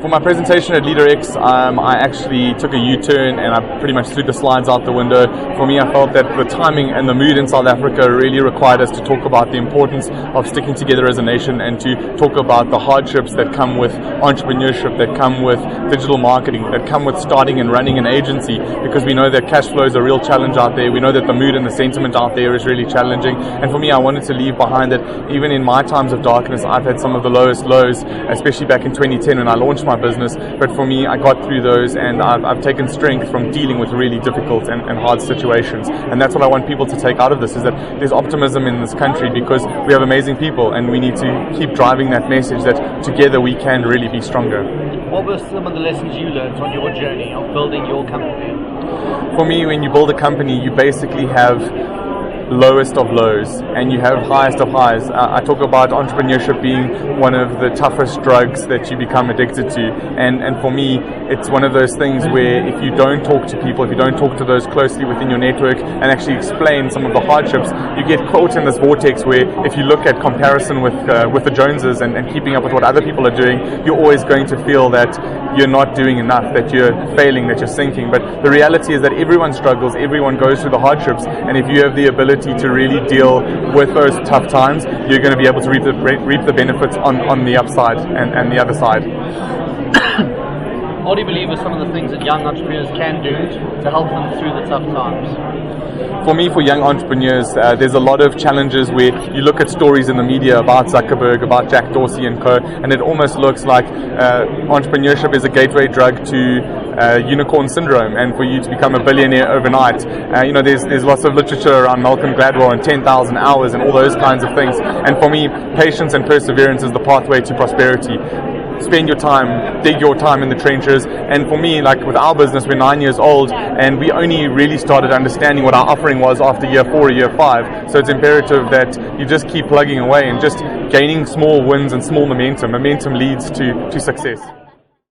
For my presentation at Leaderex, I actually took a U-turn and I pretty much threw the slides out the window. For me, I felt that the timing and the mood in South Africa really required us to talk about the importance of sticking together as a nation and to talk about the hardships that come with entrepreneurship, that come with digital marketing, that come with starting and running an agency, because we know that cash flow is a real challenge out there. We know that the mood and the sentiment out there is really challenging. And for me, I wanted to leave behind that even in my times of darkness, I've had some of the lowest lows, especially back in 2010 when I launched my business. But for me, I got through those and I've taken strength from dealing with really difficult and hard situations. And that's what I want people to take out of this, is that there's optimism in this country because we have amazing people, and we need to keep driving that message that together we can really be stronger. What were some of the lessons you learned on your journey of building your company? For me, when you build a company, you basically have lowest of lows and you have highest of highs. I talk about entrepreneurship being one of the toughest drugs that you become addicted to, and for me it's one of those things where if you don't talk to people, if you don't talk to those closely within your network and actually explain some of the hardships, you get caught in this vortex where if you look at comparison with the Joneses and keeping up with what other people are doing, you're always going to feel that you're not doing enough, that you're failing, that you're sinking. But the reality is that everyone struggles, everyone goes through the hardships, and if you have the ability to really deal with those tough times, you're going to be able to reap the benefits on the upside and the other side. What do you believe are some of the things that young entrepreneurs can do to help them through the tough times? For me, for young entrepreneurs, there's a lot of challenges where you look at stories in the media about Zuckerberg, about Jack Dorsey and co, and it almost looks like entrepreneurship is a gateway drug to unicorn syndrome, and for you to become a billionaire overnight. There's lots of literature around Malcolm Gladwell and 10,000 hours and all those kinds of things. And for me, patience and perseverance is the pathway to prosperity. Spend your time, dig your time in the trenches. And for me, like with our business, we're 9 years old and we only really started understanding what our offering was after year 4 or year 5. So it's imperative that you just keep plugging away and just gaining small wins and small momentum. Momentum leads to success.